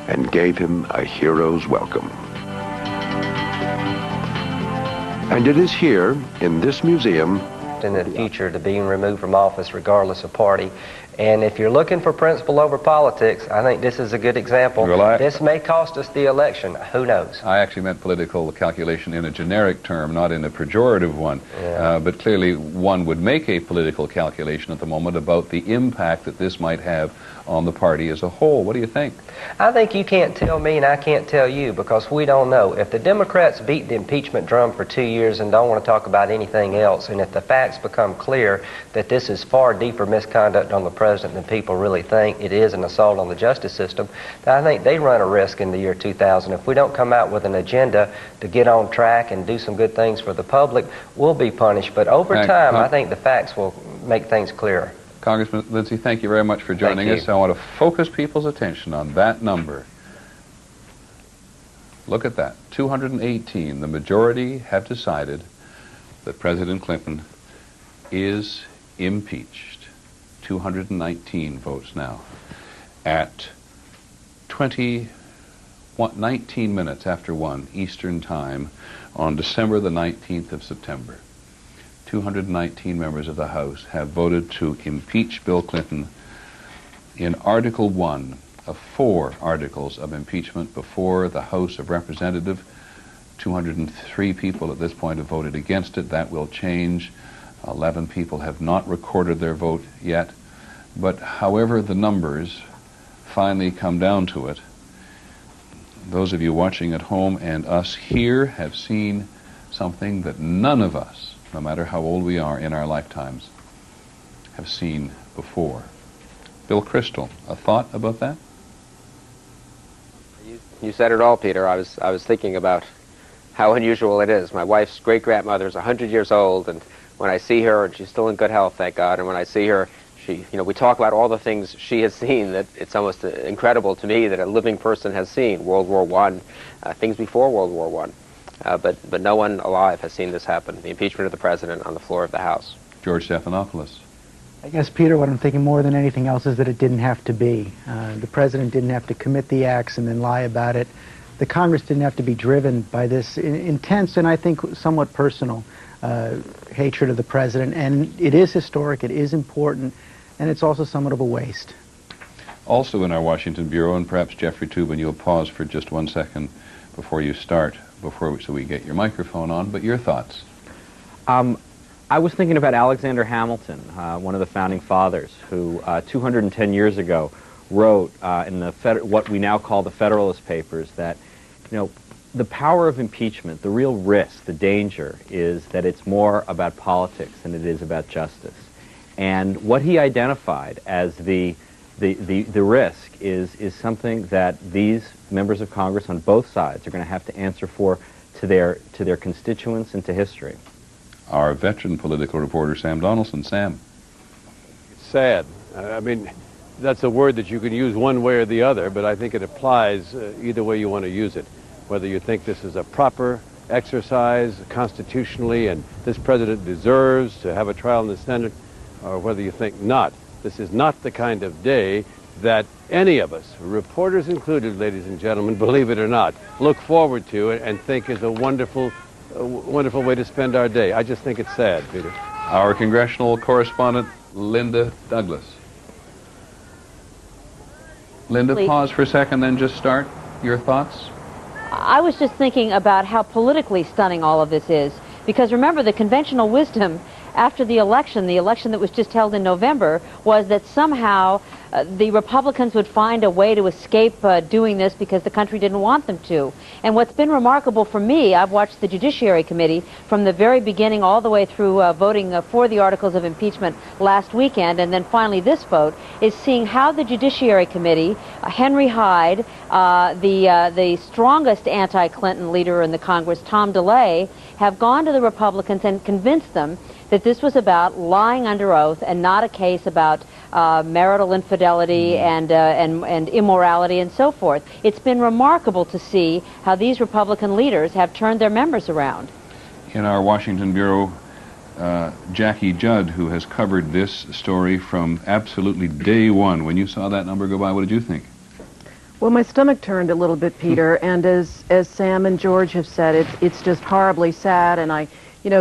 and gave him a hero's welcome. And it is here, in this museum, in the future to being removed from office regardless of party. And if you're looking for principle over politics, I think this is a good example. Well, this may cost us the election. Who knows? I actually meant political calculation in a generic term, not in a pejorative one. Yeah. But clearly one would make a political calculation at the moment about the impact that this might have on the party as a whole. What do you think? I think you can't tell me and I can't tell you, because we don't know. If the Democrats beat the impeachment drum for 2 years and don't want to talk about anything else, and if the facts become clear that this is far deeper misconduct on the president than people really think, it is an assault on the justice system, then I think they run a risk in the year 2000. If we don't come out with an agenda to get on track and do some good things for the public, we'll be punished. But over time, I think the facts will make things clearer. Congressman Lindsay, thank you very much for joining us. I want to focus people's attention on that number. Look at that, 218. The majority have decided that President Clinton is impeached. 219 votes now. At 19 minutes after 1 Eastern Time on December the 19th of September, 219 members of the House have voted to impeach Bill Clinton in Article 1 of 4 articles of impeachment before the House of Representatives. 203 people at this point have voted against it. That will change. 11 people have not recorded their vote yet. But however the numbers finally come down to it, those of you watching at home and us here have seen something that none of us, no matter how old we are in our lifetimes, have seen before. Bill Kristol, a thought about that? You said it all, Peter. I was thinking about how unusual it is. My wife's great-grandmother is 100 years old, and when I see her, and she's still in good health, thank God, and when I see her, we talk about all the things she has seen, that it's almost incredible to me that a living person has seen. World War I, things before World War I. But no one alive has seen this happen, the impeachment of the president on the floor of the House. George Stephanopoulos. I guess, Peter, what I'm thinking more than anything else is that it didn't have to be. The president didn't have to commit the acts and then lie about it. The Congress didn't have to be driven by this intense and I think somewhat personal hatred of the president. And it is historic, it is important, and it's also somewhat of a waste. Also in our Washington Bureau, and perhaps Jeffrey Toobin, you'll pause for just 1 second before you start, so we get your microphone on, but your thoughts. I was thinking about Alexander Hamilton, one of the founding fathers, who 210 years ago wrote in what we now call the Federalist Papers that, the power of impeachment, the real risk, the danger, is that it's more about politics than it is about justice. And what he identified as the risk is something that these members of Congress on both sides are going to have to answer for to their constituents and to history. Our veteran political reporter, Sam Donaldson. Sam. It's sad. I mean, that's a word that you can use one way or the other, but I think it applies either way you want to use it. Whether you think this is a proper exercise constitutionally and this president deserves to have a trial in the Senate, or whether you think not. This is not the kind of day that any of us, reporters included, ladies and gentlemen, believe it or not, look forward to and think is a wonderful way to spend our day. I just think it's sad, Peter. Our congressional correspondent, Linda Douglas. Linda, pause for a second, then just start. Your thoughts? I was just thinking about how politically stunning all of this is. Because remember, the conventional wisdom after the election that was just held in November, was that somehow the Republicans would find a way to escape doing this because the country didn't want them to. And what's been remarkable for me, I've watched the Judiciary Committee from the very beginning all the way through voting for the articles of impeachment last weekend, and then finally this vote, is seeing how the Judiciary Committee, Henry Hyde, the strongest anti-Clinton leader in the Congress, Tom DeLay, have gone to the Republicans and convinced them that this was about lying under oath and not a case about marital infidelity and immorality and so forth. It's been remarkable to see how these Republican leaders have turned their members around. In our Washington Bureau, Jackie Judd, who has covered this story from absolutely day one. When you saw that number go by, what did you think? Well, my stomach turned a little bit, Peter, and as Sam and George have said, it's just horribly sad, and I,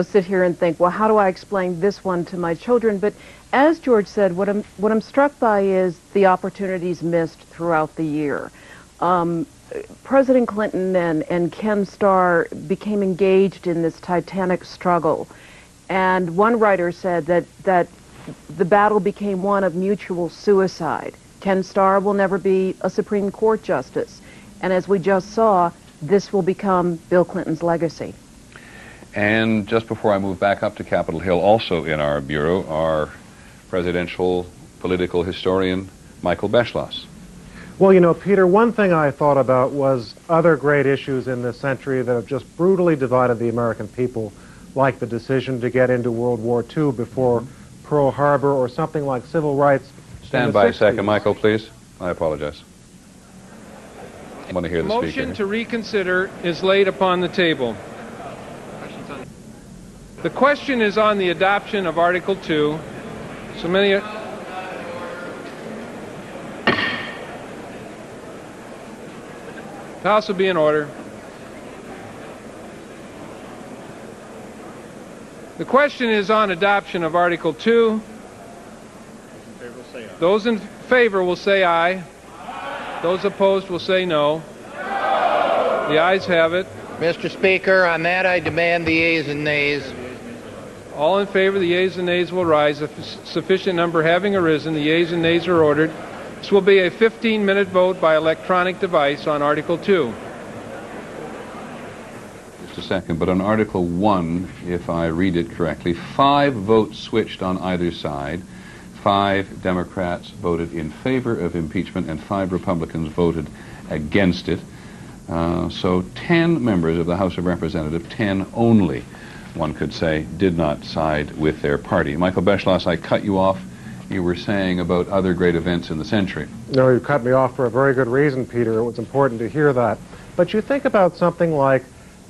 sit here and think, well, how do I explain this one to my children? But as George said, what I'm struck by is the opportunities missed throughout the year. President Clinton and Ken Starr became engaged in this titanic struggle, and one writer said that the battle became one of mutual suicide. Ken Starr will never be a Supreme Court justice, and as we just saw, this will become Bill Clinton's legacy. And just before I move back up to Capitol Hill, also in our bureau, our presidential political historian, Michael Beschloss. Well, Peter, one thing I thought about was other great issues in this century that have just brutally divided the American people, like the decision to get into World War II before Pearl Harbor, or something like civil rights. Stand by a second, Michael, please. I apologize. I want to hear the speaker. Motion to reconsider is laid upon the table. The question is on the adoption of Article 2. So many... The House will be in order. The question is on adoption of Article 2. Those in favor will say aye. Those opposed will say no. The ayes have it. Mr. Speaker, on that I demand the yeas and nays. All in favor, the yeas and nays will rise. A sufficient number having arisen, the yeas and nays are ordered. This will be a 15-minute vote by electronic device on Article 2. Just a second, but on Article 1, if I read it correctly, 5 votes switched on either side. 5 Democrats voted in favor of impeachment and 5 Republicans voted against it. So 10 members of the House of Representatives, 10 only, one could say, did not side with their party. Michael Beschloss, I cut you off. You were saying about other great events in the century. No, you cut me off for a very good reason, Peter. It was important to hear that. But you think about something like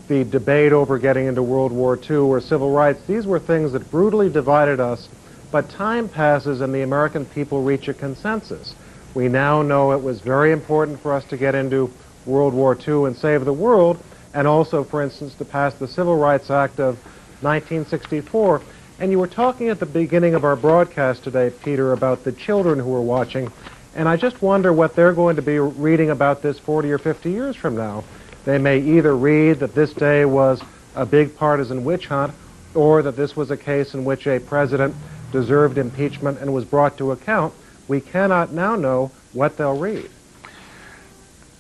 the debate over getting into World War II or civil rights. These were things that brutally divided us, but time passes and the American people reach a consensus. We now know it was very important for us to get into World War II and save the world, and also, for instance, to pass the Civil Rights Act of 1964. And you were talking at the beginning of our broadcast today, Peter, about the children who are watching, and I just wonder what they're going to be reading about this 40 or 50 years from now. They may either read that this day was a big partisan witch hunt, or that this was a case in which a president deserved impeachment and was brought to account. We cannot now know what they'll read.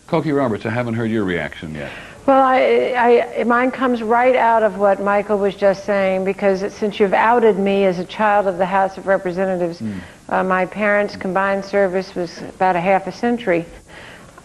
Cokie Roberts, I haven't heard your reaction yet. Well, mine comes right out of what Michael was just saying, because since you've outed me as a child of the House of Representatives, my parents' combined service was about a half a century.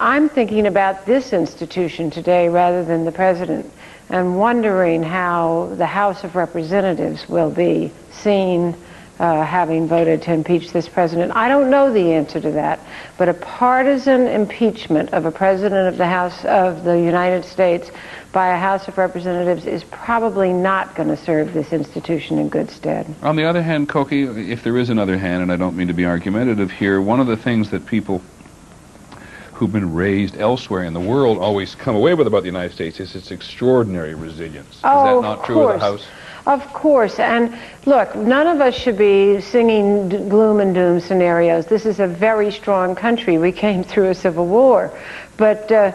I'm thinking about this institution today rather than the president, and wondering how the House of Representatives will be seen having voted to impeach this president. I don't know the answer to that, but a partisan impeachment of a president of the House of the United States by a House of Representatives is probably not going to serve this institution in good stead. On the other hand, Cokie, if there is another hand, and I don't mean to be argumentative here, one of the things that people who've been raised elsewhere in the world always come away with about the United States is its extraordinary resilience. Is that not true of the House? Of course, and look, none of us should be singing gloom and doom scenarios. This is a very strong country. We came through a civil war, but the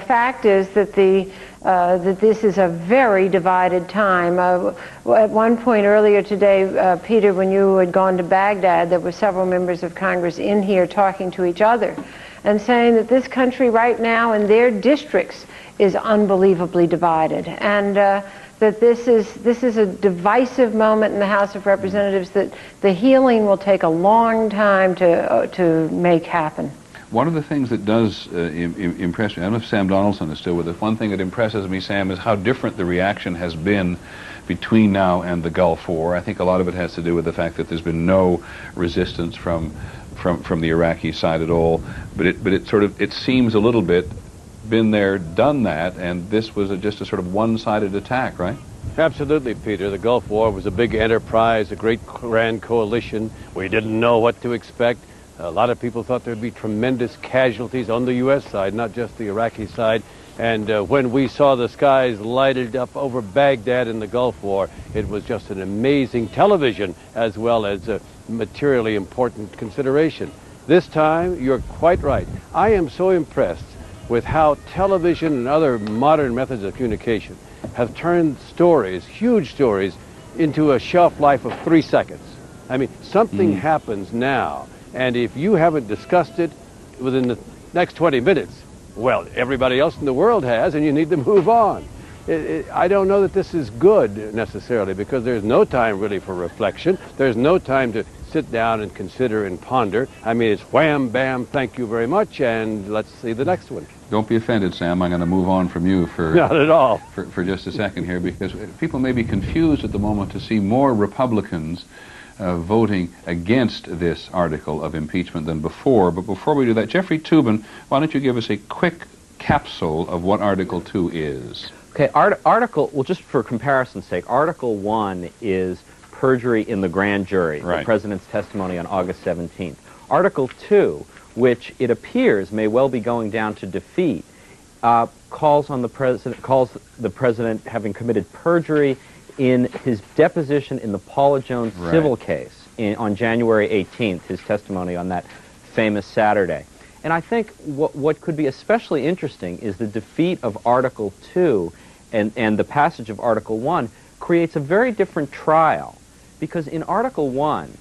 fact is that that this is a very divided time. At one point earlier today, Peter, when you had gone to Baghdad, there were several members of Congress in here talking to each other and saying that this country right now in their districts is unbelievably divided, and that this is a divisive moment in the House of Representatives that the healing will take a long time to make happen. One of the things that does impress me, I don't know if Sam Donaldson is still with us, one thing that impresses me, Sam, is how different the reaction has been between now and the Gulf War. I think a lot of it has to do with the fact that there's been no resistance from the Iraqi side at all, but it seems a little bit been there, done that, and this was just a sort of one-sided attack, right? Absolutely, Peter. The Gulf War was a big enterprise, a great grand coalition. We didn't know what to expect. A lot of people thought there'd be tremendous casualties on the U.S. side, not just the Iraqi side. And when we saw the skies lighted up over Baghdad in the Gulf War, it was just an amazing television as well as a materially important consideration. This time, you're quite right. I am so impressed with how television and other modern methods of communication have turned stories, huge stories, into a shelf life of 3 seconds. I mean, something happens now, and if you haven't discussed it within the next 20 minutes, well, everybody else in the world has, and you need to move on. I don't know that this is good necessarily, because there's no time really for reflection. There's no time to sit down and consider and ponder. I mean, it's wham, bam, thank you very much, and let's see the next one. Don't be offended, Sam. I'm going to move on from you for not at all for just a second here, because people may be confused at the moment to see more Republicans voting against this article of impeachment than before. But before we do that, Jeffrey Toobin, why don't you give us a quick capsule of what Article 2 is? Okay, Article, well, just for comparison's sake, Article 1 is perjury in the grand jury, the President's testimony on August 17th. Article 2, which it appears may well be going down to defeat, calls the President having committed perjury in his deposition in the Paula Jones civil case on January 18th, his testimony on that famous Saturday. And I think what could be especially interesting is the defeat of Article 2 and the passage of Article 1 creates a very different trial. Because in Article 1,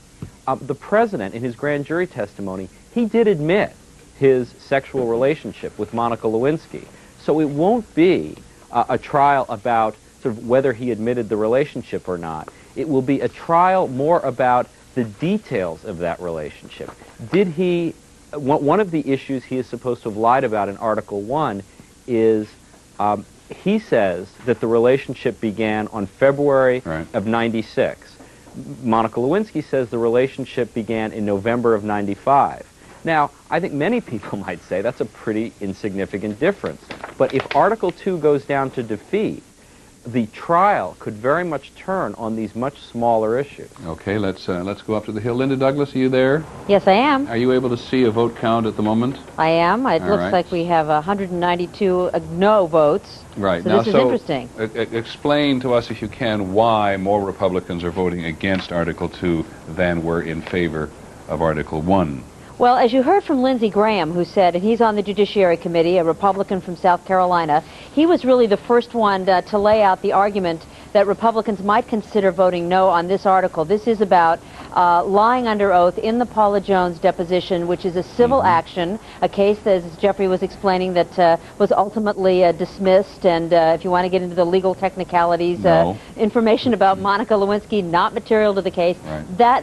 the President, in his grand jury testimony, he did admit his sexual relationship with Monica Lewinsky. So it won't be a trial about sort of whether he admitted the relationship or not. It will be a trial more about the details of that relationship. Did he, one of the issues he is supposed to have lied about in Article 1 is he says that the relationship began on February of '96. Monica Lewinsky says the relationship began in November of '95. Now, I think many people might say that's a pretty insignificant difference. But if Article 2 goes down to defeat, the trial could very much turn on these much smaller issues. Okay, let's go up to the Hill. Linda Douglas, are you there? Yes, I am. Are you able to see a vote count at the moment? I am. It looks like we have 192 no votes. Right. So now, this is interesting. Explain to us, if you can, why more Republicans are voting against Article 2 than were in favor of Article 1. Well, as you heard from Lindsey Graham, who said, and he's on the Judiciary Committee, a Republican from South Carolina, he was really the first one to lay out the argument that Republicans might consider voting no on this article. This is about lying under oath in the Paula Jones deposition, which is a civil action, a case, as Jeffrey was explaining, that was ultimately dismissed. And if you want to get into the legal technicalities, information about Monica Lewinsky, not material to the case.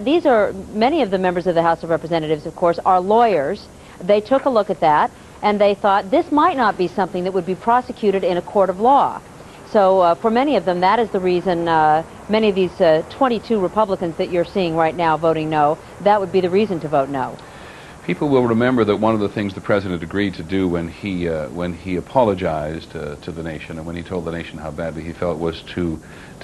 These are, many of the members of the House of Representatives, of course, are lawyers. They took a look at that, and they thought this might not be something that would be prosecuted in a court of law. So for many of them, that is the reason many of these 22 Republicans that you're seeing right now voting no, that would be the reason to vote no. People will remember that one of the things the President agreed to do when he apologized to the nation and when he told the nation how badly he felt was to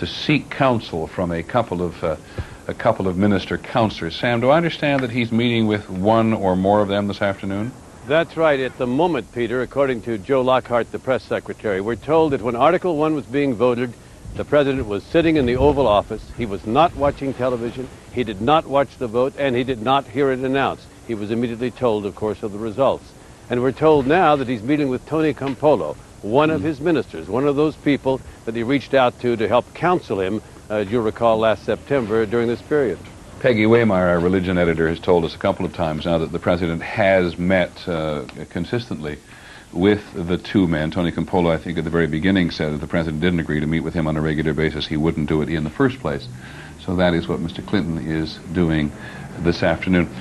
seek counsel from a couple of minister counselors. Sam, do I understand that he's meeting with one or more of them this afternoon? That's right. At the moment, Peter, according to Joe Lockhart, the press secretary, we're told that when Article 1 was being voted, the President was sitting in the Oval Office. He was not watching television. He did not watch the vote, and he did not hear it announced. He was immediately told, of course, of the results. And we're told now that he's meeting with Tony Campolo, one of his ministers, one of those people that he reached out to help counsel him, as you'll recall, last September during this period. Peggy Waymeyer, our religion editor, has told us a couple of times now that the President has met consistently with the two men. Tony Campolo, I think, at the very beginning said that the President didn't agree to meet with him on a regular basis. He wouldn't do it in the first place. So that is what Mr. Clinton is doing this afternoon.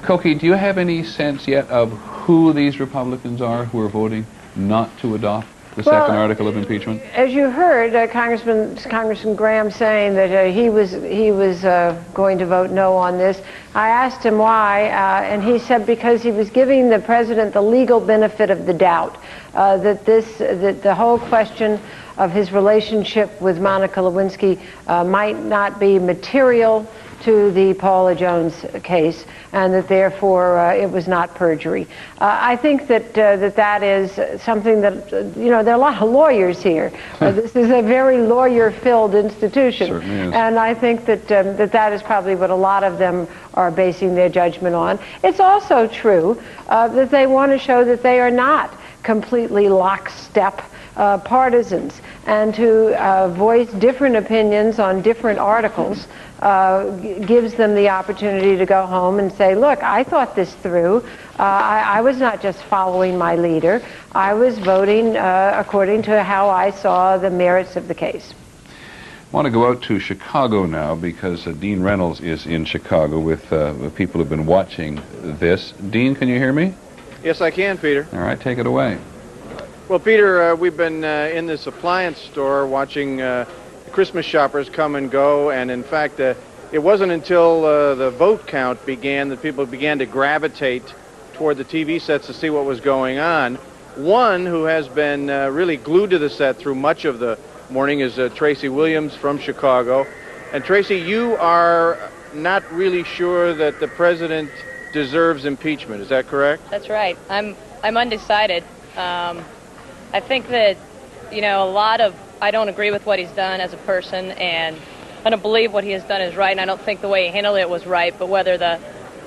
Cokie, do you have any sense yet of who these Republicans are who are voting not to adopt the second article of impeachment? As you heard, Congressman Graham saying that he was going to vote no on this. I asked him why, and he said because he was giving the President the legal benefit of the doubt, that the whole question of his relationship with Monica Lewinsky might not be material to the Paula Jones case, and that therefore it was not perjury. I think that that is something that, there are a lot of lawyers here. This is a very lawyer-filled institution. Certainly is. And I think that that is probably what a lot of them are basing their judgment on. It's also true that they want to show that they are not completely lockstep partisans, and to voice different opinions on different articles gives them the opportunity to go home and say, look, I thought this through. I was not just following my leader. I was voting according to how I saw the merits of the case. I want to go out to Chicago now because Dean Reynolds is in Chicago with people who've been watching this. Dean, can you hear me? Yes, I can, Peter. All right, take it away. Well, Peter, we've been in this appliance store watching Christmas shoppers come and go, and in fact, it wasn't until the vote count began that people began to gravitate toward the TV sets to see what was going on. One who has been really glued to the set through much of the morning is Tracy Williams from Chicago. And Tracy, you are not really sure that the president deserves impeachment. Is that correct? That's right. I'm undecided. I think that, I don't agree with what he's done as a person, and I don't believe what he has done is right, and I don't think the way he handled it was right, but whether the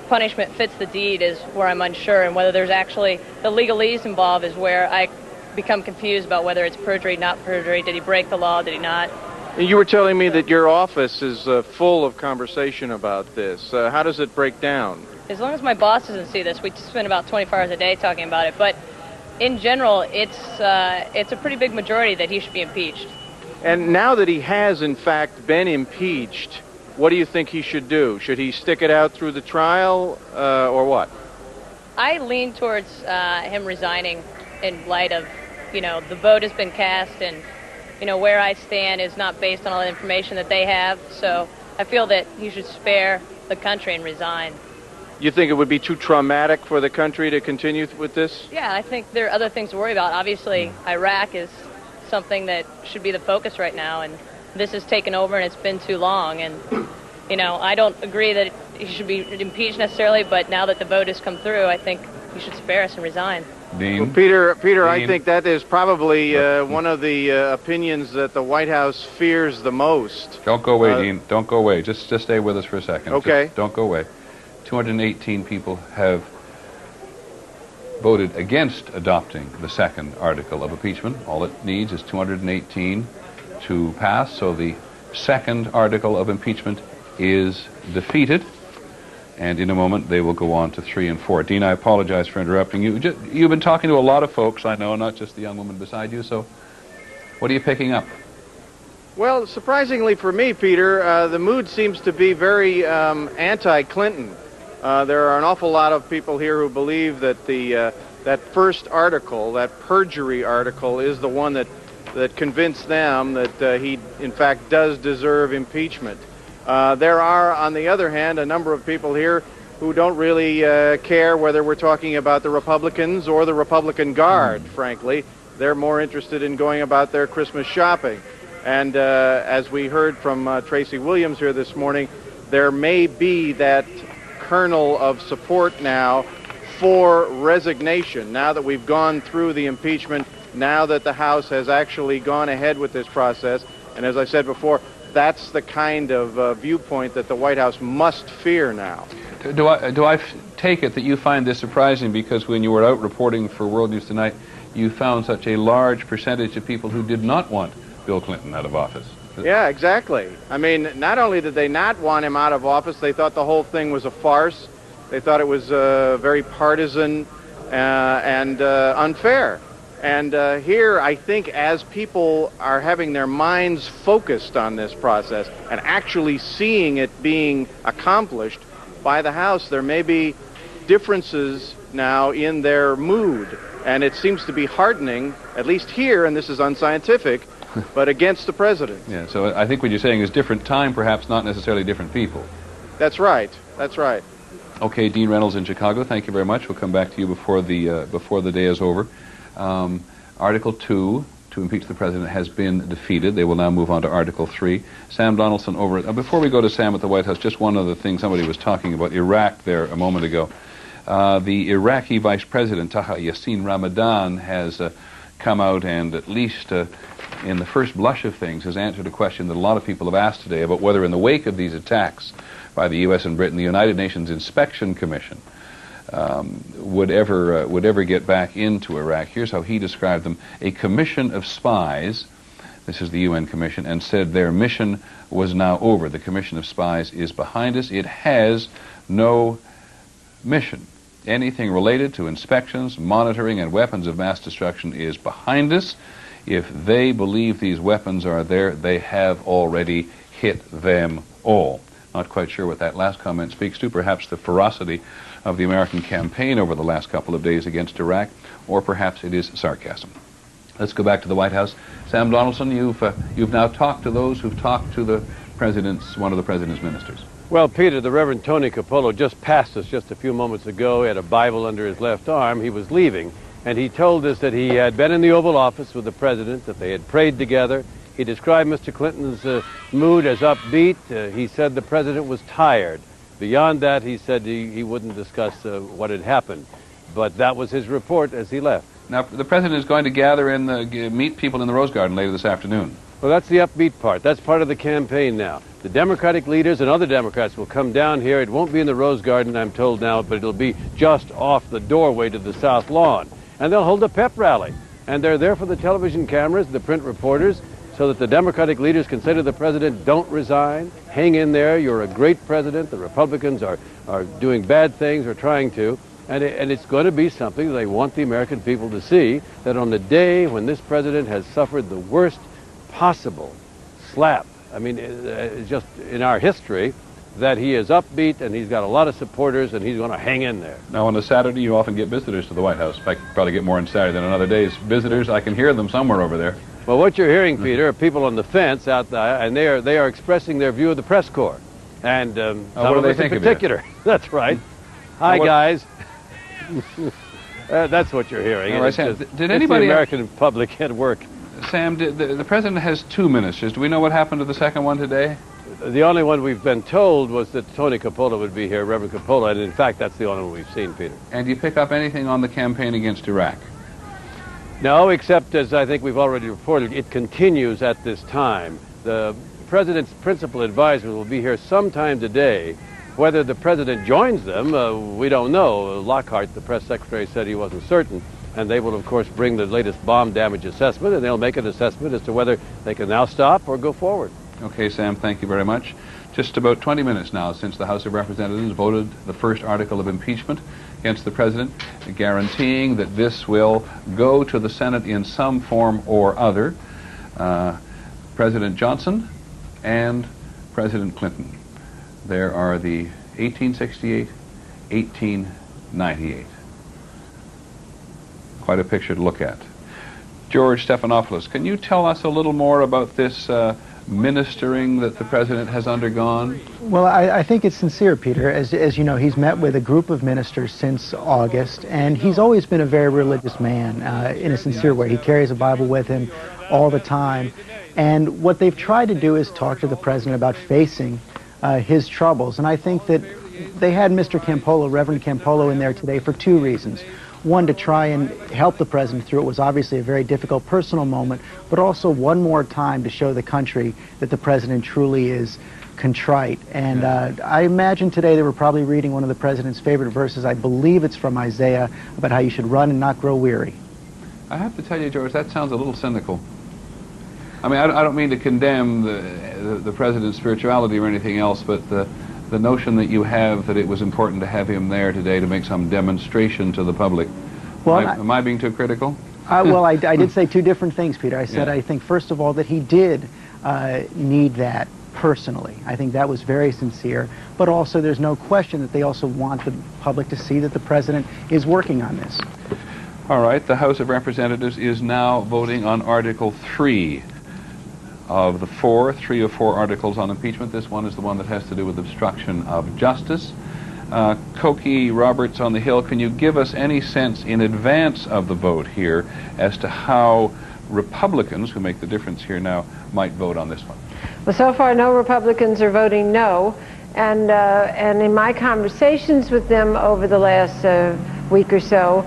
punishment fits the deed is where I'm unsure, and whether there's actually the legalese involved is where I become confused about whether it's perjury, not perjury. Did he break the law? Did he not? You were telling me that your office is full of conversation about this. How does it break down? As long as my boss doesn't see this, we spend about 24 hours a day talking about it, but in general, it's a pretty big majority that he should be impeached. And now that he has, in fact, been impeached, what do you think he should do? Should he stick it out through the trial, or what? I lean towards him resigning in light of, the vote has been cast, and, where I stand is not based on all the information that they have, so I feel that he should spare the country and resign. You think it would be too traumatic for the country to continue with this? Yeah, I think there are other things to worry about. Obviously, Iraq is something that should be the focus right now, and this has taken over, and it's been too long. And, I don't agree that he should be impeached necessarily, but now that the vote has come through, I think he should spare us and resign. Dean? Well, Peter, Dean? I think that is probably one of the opinions that the White House fears the most. Don't go away, Dean. Don't go away. Just stay with us for a second. Okay. Just don't go away. 218 people have voted against adopting the second article of impeachment. All it needs is 218 to pass, so the second article of impeachment is defeated. And in a moment, they will go on to 3 and 4. Dean, I apologize for interrupting you. You've been talking to a lot of folks, I know, not just the young woman beside you, so what are you picking up? Well, surprisingly for me, Peter, the mood seems to be very anti-Clinton. There are an awful lot of people here who believe that that first article, that perjury article, is the one that convinced them that he, in fact, does deserve impeachment. There are, on the other hand, a number of people here who don't really care whether we're talking about the Republicans or the Republican Guard, frankly. They're more interested in going about their Christmas shopping. And as we heard from Tracy Williams here this morning, there may be that kernel of support now for resignation, now that we've gone through the impeachment, now that the House has actually gone ahead with this process. And as I said before, that's the kind of viewpoint that the White House must fear now. Do I take it that you find this surprising because when you were out reporting for World News Tonight, you found such a large percentage of people who did not want Bill Clinton out of office? Yeah, exactly. I mean, not only did they not want him out of office, they thought the whole thing was a farce. They thought it was very partisan and unfair. And here, I think, as people are having their minds focused on this process and actually seeing it being accomplished by the House, there may be differences now in their mood. And it seems to be heartening, at least here, and this is unscientific, but against the president. Yeah, so I think what you're saying is different time, perhaps not necessarily different people. That's right. That's right. Okay, Dean Reynolds in Chicago, thank you very much. We'll come back to you before the day is over. Article 2, to impeach the president has been defeated. They will now move on to Article 3. Sam Donaldson over it. Before we go to Sam at the White House, just one other thing. Somebody was talking about Iraq there a moment ago. The Iraqi Vice President, Taha Yassin Ramadan, has come out and at least in the first blush of things has answered a question that a lot of people have asked today about whether in the wake of these attacks by the U.S. and Britain, the United Nations Inspection Commission would ever get back into Iraq. Here's how he described them: a commission of spies, this is the UN commission, and said their mission was now over. The commission of spies is behind us. It has no mission. Anything related to inspections, monitoring, and weapons of mass destruction is behind us. If they believe these weapons are there, they have already hit them all. Not quite sure what that last comment speaks to, perhaps the ferocity of the American campaign over the last couple of days against Iraq, or perhaps it is sarcasm. Let's go back to the White House. Sam Donaldson, you've now talked to those who've talked to one of the president's ministers. Well, Peter, the Reverend Tony Capolo just passed us just a few moments ago. He had a Bible under his left arm. He was leaving, and he told us that he had been in the Oval Office with the president, that they had prayed together. He described Mr. Clinton's mood as upbeat. He said the president was tired. Beyond that, he said he wouldn't discuss what had happened. But that was his report as he left. Now, the president is going to gather and meet people in the Rose Garden later this afternoon. Well, that's the upbeat part. That's part of the campaign now. The Democratic leaders and other Democrats will come down here. It won't be in the Rose Garden, I'm told now, but it'll be just off the doorway to the South Lawn. And they'll hold a pep rally. And they're there for the television cameras, the print reporters, so that the Democratic leaders can say to the president, don't resign, hang in there, you're a great president. The Republicans are doing bad things or trying to. And it's going to be something they want the American people to see, that on the day when this president has suffered the worst possible slap, I mean, just in our history, that he is upbeat and he's got a lot of supporters and he's going to hang in there. Now, on a Saturday, you often get visitors to the White House. I probably get more on Saturday than on other days. Visitors, I can hear them somewhere over there. Well, what you're hearing, Peter, are people on the fence out there, and they are expressing their view of the press corps. And what do they think in particular. That's right. Hi, guys. That's what you're hearing. All right, Sam, did anybody the American public at work? Sam, the president has two ministers. Do we know what happened to the second one today? The only one we've been told was that Tony Capolo would be here, Reverend Capolo, and in fact, that's the only one we've seen, Peter. And do you pick up anything on the campaign against Iraq? No, except, as I think we've already reported, it continues at this time. The president's principal advisors will be here sometime today. Whether the president joins them, we don't know. Lockhart, the press secretary, said he wasn't certain. And they will, of course, bring the latest bomb damage assessment, and they'll make an assessment as to whether they can now stop or go forward. Okay, Sam, thank you very much. Just about 20 minutes now since the House of Representatives voted the first article of impeachment against the president, guaranteeing that this will go to the Senate in some form or other. President Johnson and President Clinton. There are the 1868, 1898. Quite a picture to look at. George Stephanopoulos, can you tell us a little more about this ministering that the president has undergone? Well, I think it's sincere, Peter. As you know, he's met with a group of ministers since August, and he's always been a very religious man in a sincere way. He carries a Bible with him all the time. And what they've tried to do is talk to the president about facing his troubles. And I think that they had Mr. Campolo, Reverend Campolo, in there today for two reasons. One, to try and help the president through. It was obviously a very difficult personal moment, but also one more time to show the country that the president truly is contrite. And I imagine today they were probably reading one of the president's favorite verses. I believe it's from Isaiah, about how you should run and not grow weary. I have to tell you, George, that sounds a little cynical. I mean, I don't mean to condemn the president's spirituality or anything else, but the notion that you have that it was important to have him there today to make some demonstration to the public. Well, am I being too critical? Well, I did say two different things, Peter. I said, I think, first of all, that he did need that personally. I think that was very sincere. But also, there's no question that they also want the public to see that the president is working on this. All right. The House of Representatives is now voting on Article 3 of the three of four articles on impeachment. This one is the one that has to do with obstruction of justice. Cokie, Roberts on the Hill, can you give us any sense in advance of the vote here as to how Republicans, who make the difference here now, might vote on this one? Well, so far, no Republicans are voting no. And in my conversations with them over the last week or so,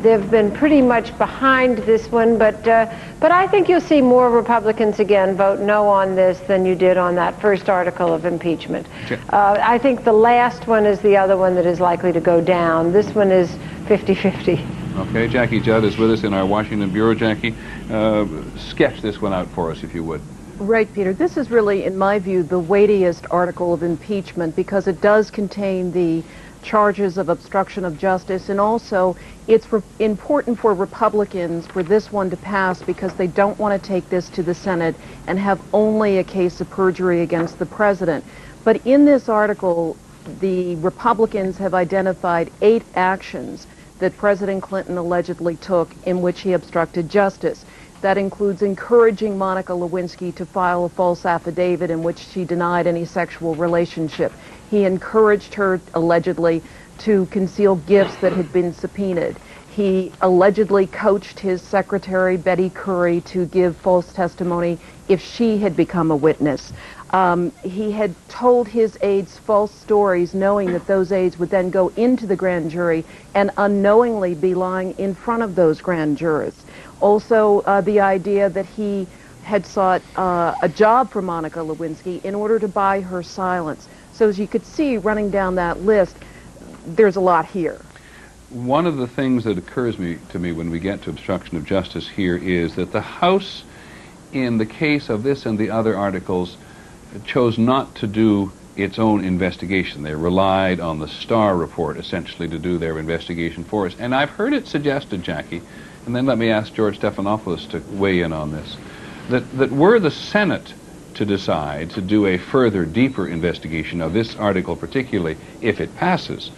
they've been pretty much behind this one. But I think you'll see more Republicans again vote no on this than you did on that first article of impeachment. I think the last one is the other one that is likely to go down. This one is 50-50. Okay, Jackie Judd is with us in our Washington Bureau. Jackie, sketch this one out for us, if you would. Right, Peter. This is really, in my view, the weightiest article of impeachment because it does contain the charges of obstruction of justice, and also it's important for Republicans for this one to pass because they don't want to take this to the Senate and have only a case of perjury against the president. But in this article, the Republicans have identified 8 actions that President Clinton allegedly took in which he obstructed justice. That includes encouraging Monica Lewinsky to file a false affidavit in which she denied any sexual relationship. He encouraged her, allegedly, to conceal gifts that had been subpoenaed. He allegedly coached his secretary, Betty Curry, to give false testimony if she had become a witness. He had told his aides false stories, knowing that those aides would then go into the grand jury and unknowingly be lying in front of those grand jurors. Also, the idea that he had sought a job for Monica Lewinsky in order to buy her silence. So as you could see, running down that list, there's a lot here. One of the things that occurs to me when we get to obstruction of justice here is that the House, in the case of this and the other articles, chose not to do its own investigation. They relied on the Starr report, essentially, to do their investigation for us. And I've heard it suggested, Jackie, and then let me ask George Stephanopoulos to weigh in on this, that were the Senate to decide to do a further, deeper investigation of this article, particularly if it passes,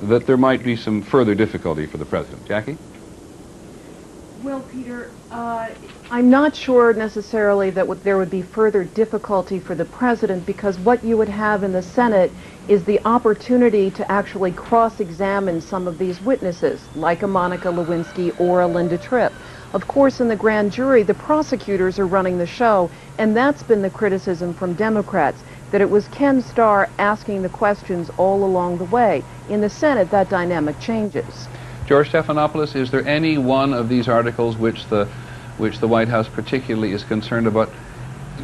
that there might be some further difficulty for the president. Jackie? Well, Peter, I'm not sure necessarily that there would be further difficulty for the president, because what you would have in the Senate is the opportunity to actually cross-examine some of these witnesses, like a Monica Lewinsky or a Linda Tripp. Of course, in the grand jury, the prosecutors are running the show, and that's been the criticism from Democrats, that it was Ken Starr asking the questions all along the way. In the Senate, that dynamic changes. George Stephanopoulos, is there any one of these articles which the White House particularly is concerned about,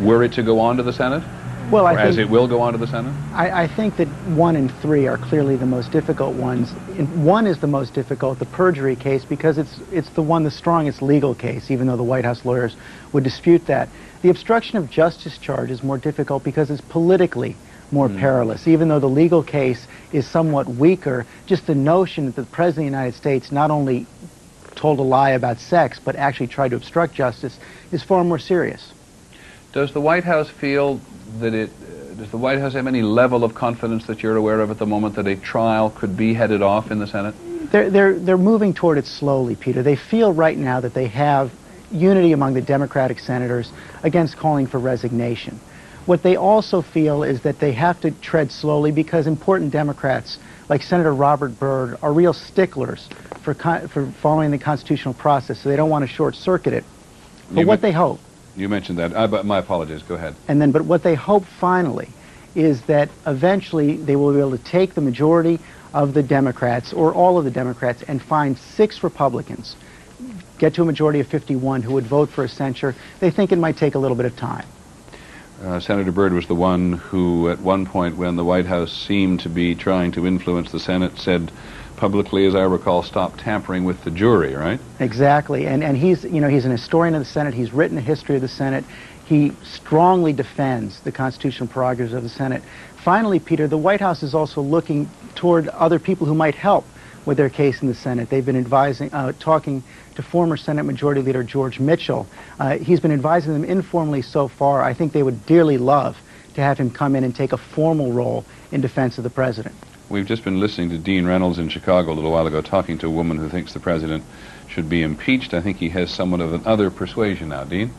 were it to go on to the Senate? Well, I think, as it will go on to the Senate? I think that 1 and 3 are clearly the most difficult ones. 1 is the most difficult, the perjury case, because it's the strongest legal case, even though the White House lawyers would dispute that. The obstruction of justice charge is more difficult because it's politically more perilous. Even though the legal case is somewhat weaker, just the notion that the President of the United States not only told a lie about sex, but actually tried to obstruct justice is far more serious. Does the White House feel that does the White House have any level of confidence that you're aware of at the moment that a trial could be headed off in the Senate? They're moving toward it slowly, Peter. They feel right now that they have unity among the Democratic senators against calling for resignation. What they also feel is that they have to tread slowly because important Democrats, like Senator Robert Byrd, are real sticklers for following the constitutional process, so they don't want to short-circuit it. But what they hope... You mentioned that. But my apologies. Go ahead. But what they hope finally is that eventually they will be able to take the majority of the Democrats, or all of the Democrats, and find 6 Republicans, get to a majority of 51 who would vote for a censure. They think it might take a little bit of time. Senator Byrd was the one who, at one point when the White House seemed to be trying to influence the Senate, said publicly, as I recall, stop tampering with the jury, right? Exactly, and he's an historian of the Senate. He's written a history of the Senate. He strongly defends the constitutional prerogatives of the Senate. Finally, Peter, the White House is also looking toward other people who might help with their case in the Senate. They've been talking to former Senate Majority Leader George Mitchell. He's been advising them informally so far. I think they would dearly love to have him come in and take a formal role in defense of the president. We've just been listening to Dean Reynolds in Chicago a little while ago talking to a woman who thinks the president should be impeached. I think he has somewhat of another persuasion now. Dean?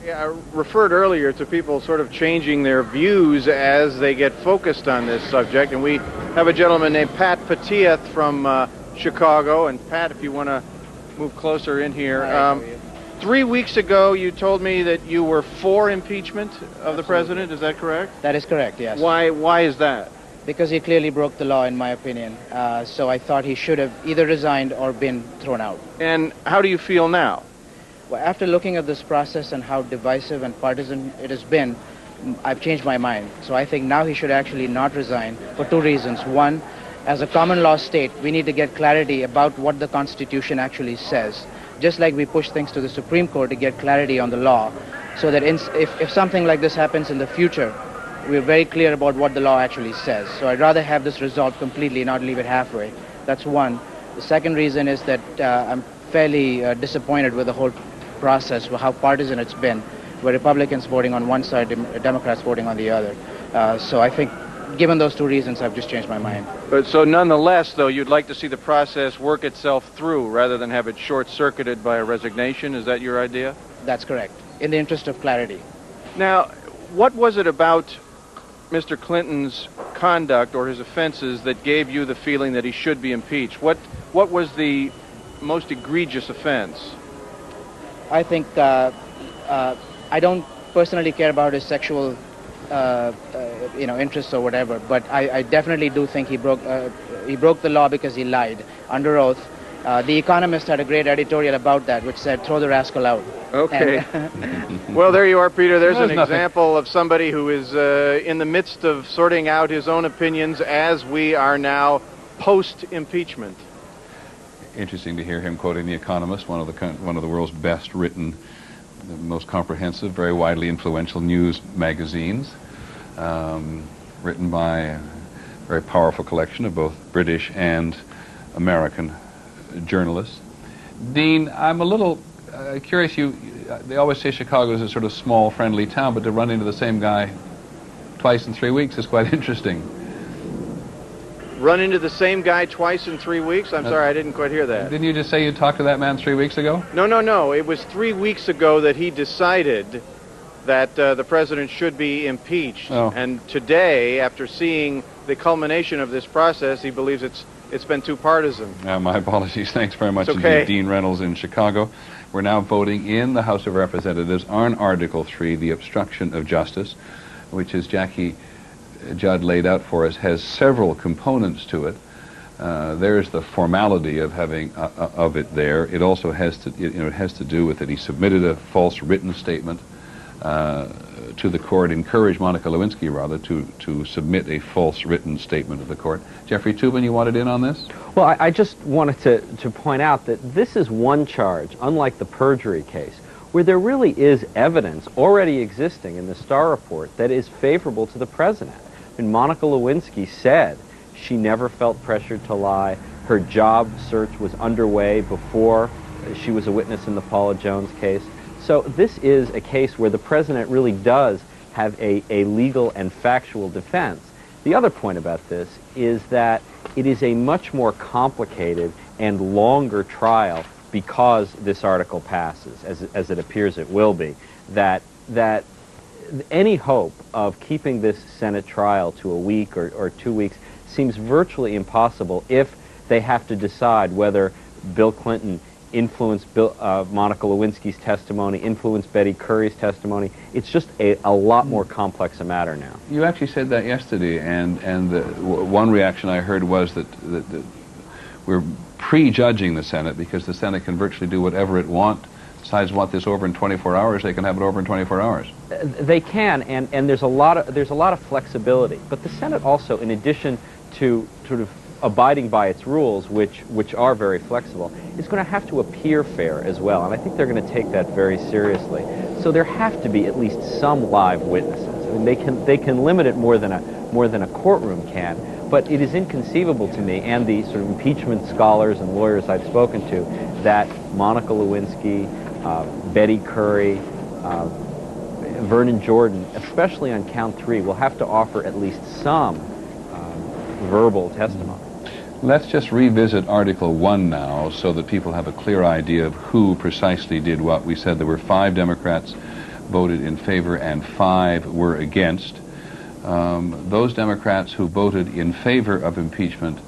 Yeah, I referred earlier to people sort of changing their views as they get focused on this subject, and we have a gentleman named Pat Patieth from Chicago. And Pat, if you want to move closer in here. 3 weeks ago, you told me that you were for impeachment of the president. Is that correct? That is correct, yes. Why is that? Because he clearly broke the law, in my opinion. So I thought he should have either resigned or been thrown out. And how do you feel now? Well, after looking at this process and how divisive and partisan it has been, I've changed my mind. So I think now he should actually not resign for two reasons. One, as a common law state, we need to get clarity about what the Constitution actually says. Just like we push things to the Supreme Court to get clarity on the law, so that if something like this happens in the future, we're very clear about what the law actually says. So I'd rather have this resolved completely, not leave it halfway. That's one. The second reason is that I'm fairly disappointed with the whole process, how partisan it's been, where Republicans voting on one side, Democrats voting on the other. So I think, given those two reasons, I've just changed my mind. But so nonetheless, though, you'd like to see the process work itself through rather than have it short-circuited by a resignation? Is that your idea? That's correct, in the interest of clarity. Now, what was it about Mr. Clinton's conduct or his offenses that gave you the feeling that he should be impeached? What was the most egregious offense? I think I don't personally care about his sexual interests or whatever, but I definitely do think he broke the law because he lied under oath. The Economist had a great editorial about that, which said, "Throw the rascal out." Okay. Well, there you are, Peter. There's an example of somebody who is in the midst of sorting out his own opinions as we are now post-impeachment. Interesting to hear him quoting The Economist, one of the world's best written, the most comprehensive, very widely influential news magazines, written by a very powerful collection of both British and American journalists. Dean, I'm a little curious. They always say Chicago is a sort of small, friendly town, but to run into the same guy twice in 3 weeks is quite interesting. Run into the same guy twice in 3 weeks? I'm sorry, I didn't quite hear that. Didn't you just say you talked to that man 3 weeks ago? No. It was 3 weeks ago that he decided that the president should be impeached. Oh. And today, after seeing the culmination of this process, he believes it's been too partisan. My apologies. Thanks very much okay. indeed, Dean Reynolds in Chicago. We're now voting in the House of Representatives on Article 3, the obstruction of justice, which, as Jackie Judd laid out for us, has several components to it. There's the formality of having of it there. It also has to, it has to do with that he submitted a false written statement to the court, encouraged Monica Lewinsky, rather, to submit a false written statement to the court. Jeffrey Toobin, you wanted in on this? Well, I just wanted to point out that this is one charge, unlike the perjury case, where there really is evidence already existing in the Starr report that is favorable to the president. I mean, Monica Lewinsky said she never felt pressured to lie. Her job search was underway before she was a witness in the Paula Jones case. So this is a case where the president really does have a legal and factual defense. The other point about this is that it is a much more complicated and longer trial because this article passes, as it appears it will be, that any hope of keeping this Senate trial to a week or 2 weeks seems virtually impossible if they have to decide whether Bill Clinton influenced Monica Lewinsky's testimony, influenced Betty Curry's testimony. It's just a lot more complex a matter now. You actually said that yesterday, and one reaction I heard was that we're prejudging the Senate because the Senate can virtually do whatever it wants. Decides want this over in 24 hours, they can have it over in 24 hours. They can, and there's a lot of flexibility. But the Senate also, in addition to sort of abiding by its rules, which are very flexible, is going to have to appear fair as well, and I think they're going to take that very seriously. So there have to be at least some live witnesses. I mean, they can limit it more than a courtroom can, but it is inconceivable to me, and the sort of impeachment scholars and lawyers I've spoken to, that Monica Lewinsky, Betty Curry, Vernon Jordan, especially on count 3, will have to offer at least some verbal testimony. Let's just revisit Article 1 now so that people have a clear idea of who precisely did what. We said there were 5 Democrats voted in favor and 5 were against. Those Democrats who voted in favor of impeachment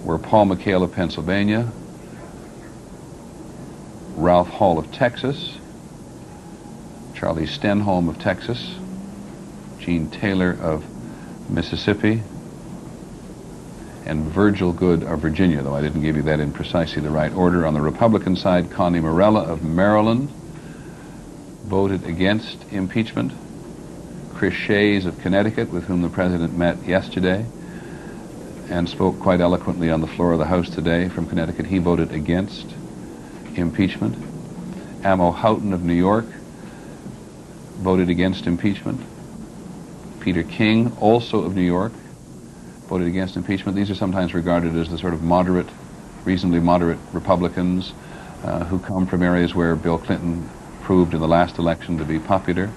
were Paul McHale of Pennsylvania, Ralph Hall of Texas, Charlie Stenholm of Texas, Gene Taylor of Mississippi, and Virgil Good of Virginia, though I didn't give you that in precisely the right order. On the Republican side, Connie Morella of Maryland voted against impeachment. Chris Shays of Connecticut, with whom the president met yesterday and spoke quite eloquently on the floor of the House today from Connecticut, he voted against impeachment. Amo Houghton of New York voted against impeachment. Peter King, also of New York, voted against impeachment. These are sometimes regarded as the sort of moderate, reasonably moderate Republicans who come from areas where Bill Clinton proved in the last election to be popular.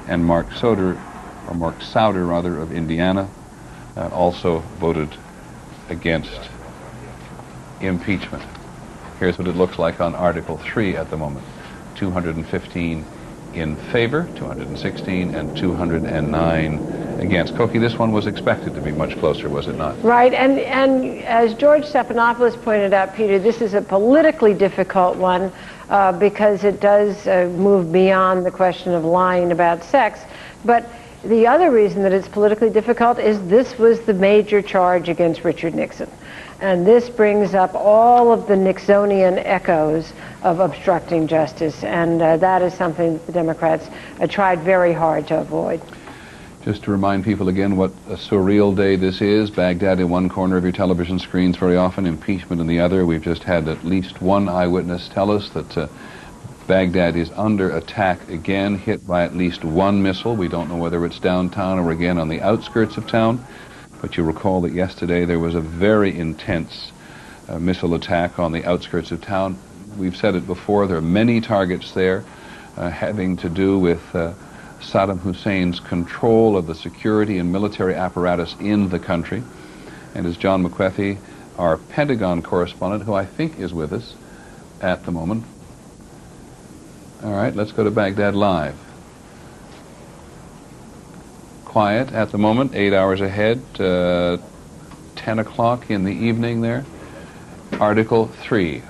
And Mark Souder of Indiana, also voted against impeachment. Here's what it looks like on Article 3 at the moment. 215 in favor, 216, and 209 against. Koki, this one was expected to be much closer, was it not? Right, and as George Stephanopoulos pointed out, Peter, this is a politically difficult one because it does move beyond the question of lying about sex. But the other reason that it's politically difficult is this was the major charge against Richard Nixon. And this brings up all of the Nixonian echoes of obstructing justice, and that is something that the Democrats tried very hard to avoid. Just to remind people again what a surreal day this is. Baghdad in one corner of your television screens very often, impeachment in the other. We've just had at least one eyewitness tell us that Baghdad is under attack again, hit by at least one missile. We don't know whether it's downtown or again on the outskirts of town. But you recall that yesterday there was a very intense missile attack on the outskirts of town. We've said it before, there are many targets there having to do with Saddam Hussein's control of the security and military apparatus in the country. And as John McWethy, our Pentagon correspondent, who I think is with us at the moment. All right, let's go to Baghdad Live. Quiet at the moment, 8 hours ahead, 10 o'clock in the evening there. Article 3,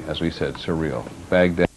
as we said, surreal. Baghdad.